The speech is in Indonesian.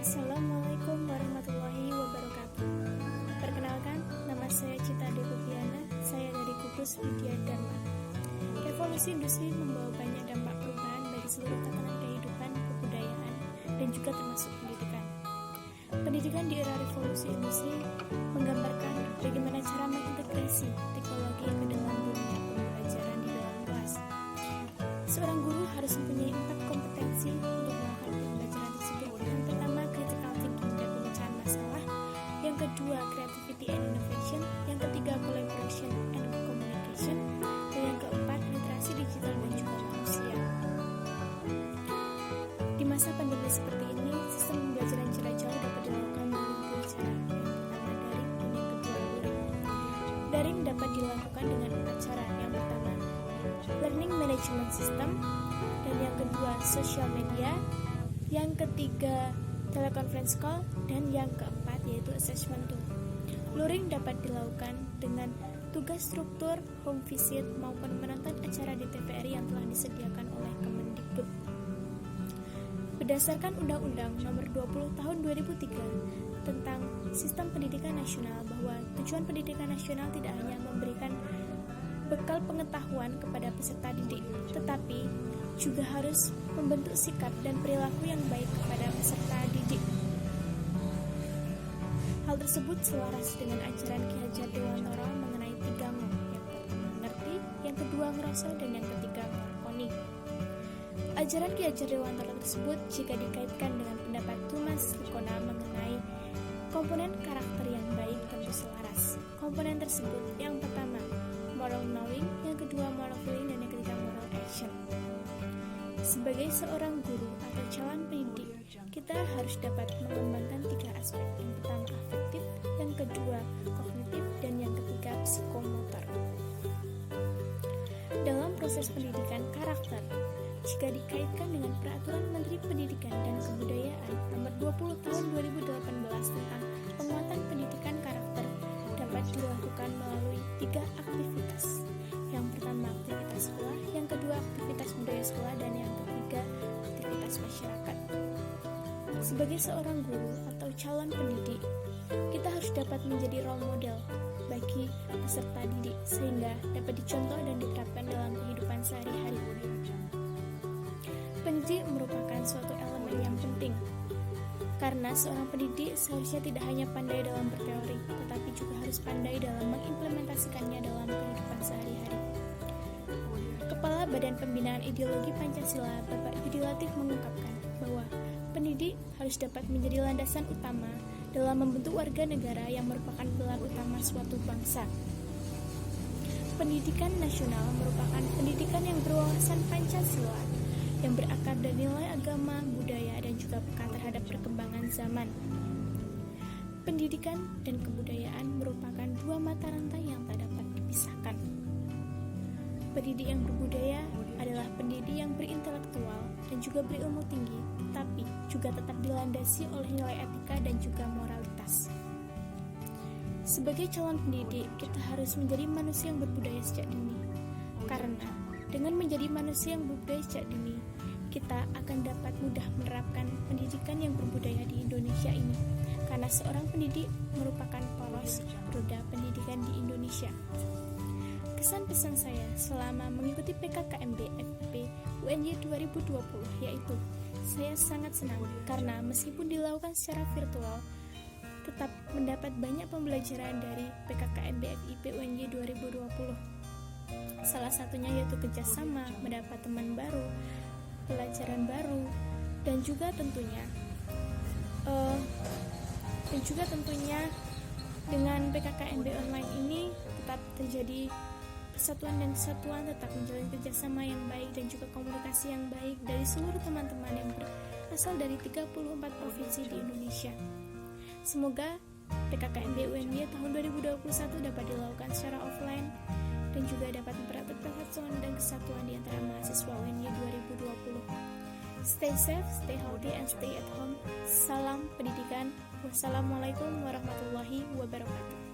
Assalamualaikum warahmatullahi wabarakatuh. Perkenalkan, nama saya Cita Deviana. Saya dari Gugus Widya Dharma. Revolusi industri membawa banyak dampak perubahan bagi seluruh tatanan kehidupan, kebudayaan, dan juga termasuk pendidikan. Pendidikan di era revolusi industri menggambarkan bagaimana cara mengintegrasi teknologi ke dalam dunia pembelajaran di dalam kelas. Seorang guru harus mempunyai 4 kompetensi untuk melakukan pembelajaran tersebut. Yang pertama, critical thinking dan pemecahan masalah. Yang kedua, creativity and innovation. Yang ketiga, collaboration and communication. Dan yang keempat, literasi digital dan juga manusia. Di masa pandemi seperti ini, sistem pembelajaran jarak jauh dapat dilakukan melalui dua cara. Yang pertama, daring, dan yang kedua, luring. Daring dapat dilakukan dengan 4 cara. Yang pertama, learning management system, dan yang kedua social media, yang ketiga teleconference call, dan yang keempat yaitu assessment tool. Luring dapat dilakukan dengan tugas struktur, home visit, maupun menonton acara di TVRI yang telah disediakan oleh Kemendikbud. Berdasarkan Undang-Undang Nomor 20 Tahun 2003 tentang Sistem Pendidikan Nasional, bahwa tujuan pendidikan nasional tidak hanya memberikan bekal pengetahuan kepada peserta didik, tetapi juga harus membentuk sikap dan perilaku yang baik kepada peserta didik. Hal tersebut selaras dengan ajaran Ki Hajar Dewantara mengenai 3 ngo. Yang pertama ngerti, yang kedua ngerasa, dan yang ketiga ngelakoni. Ajaran Ki Hajar Dewantara tersebut jika dikaitkan dengan pendapat Thomas Likona mengenai komponen karakter yang baik tentu selaras. Komponen tersebut yang pertama moral knowing, yang kedua moral feeling, dan yang ketiga moral action. Sebagai seorang guru atau calon pendidik, kita harus dapat mengembangkan 3 aspek. Yang pertama afektif, yang kedua kognitif, dan yang ketiga psikomotor. Dalam proses pendidikan karakter, jika dikaitkan dengan Peraturan Menteri Pendidikan dan Kebudayaan Nomor 20 Tahun 2018 tentang penguatan pendidikan karakter, dapat dilakukan melalui 3 aktivitas. Yang pertama aktivitas sekolah, yang kedua aktivitas budaya sekolah, dan yang ketiga aktivitas masyarakat. Sebagai seorang guru atau calon pendidik, kita harus dapat menjadi role model bagi peserta didik sehingga dapat dicontoh dan diterapkan dalam kehidupan sehari-hari. Pendidik merupakan suatu elemen yang penting, karena seorang pendidik seharusnya tidak hanya pandai dalam berteori, tetapi juga harus pandai dalam mengimplementasikannya dalam kehidupan sehari-hari. Kepala Badan Pembinaan Ideologi Pancasila, Bapak Yudi Latif mengungkapkan bahwa pendidik harus dapat menjadi landasan utama dalam membentuk warga negara yang merupakan pilar utama suatu bangsa. Pendidikan nasional merupakan pendidikan yang berwawasan Pancasila, yang berakar dari nilai agama, budaya, dan juga peka terhadap perkembangan zaman. Pendidikan dan kebudayaan merupakan 2 mata rantai yang tak dapat dipisahkan. Pendidik yang berbudaya adalah pendidik yang berintelektual dan juga berilmu tinggi, tetapi juga tetap dilandasi oleh nilai etika dan juga moralitas. Sebagai calon pendidik, kita harus menjadi manusia yang berbudaya sejak dini, karena dengan menjadi manusia yang berbudaya sejak dini, kita akan dapat mudah menerapkan pendidikan yang berbudaya di Indonesia ini, karena seorang pendidik merupakan poros roda pendidikan di Indonesia. Kesan-pesan saya selama mengikuti PKKMB FIP UNY 2020 yaitu, saya sangat senang karena meskipun dilakukan secara virtual, tetap mendapat banyak pembelajaran dari PKKMB FIP UNY 2020. Salah satunya yaitu kerjasama, mendapat teman baru, pelajaran baru, dan juga tentunya dengan PKKMB online ini tetap terjadi persatuan dan kesatuan, tetap menjalin kerjasama yang baik dan juga komunikasi yang baik dari seluruh teman-teman yang berasal dari 34 provinsi di Indonesia. Semoga PKKMB UNY tahun 2021 dapat dilakukan secara offline dan juga dapat mempererat persatuan dan kesatuan di antara mahasiswa UNY 2020. Stay safe, stay healthy, and stay at home. Salam pendidikan. Wassalamualaikum warahmatullahi wabarakatuh.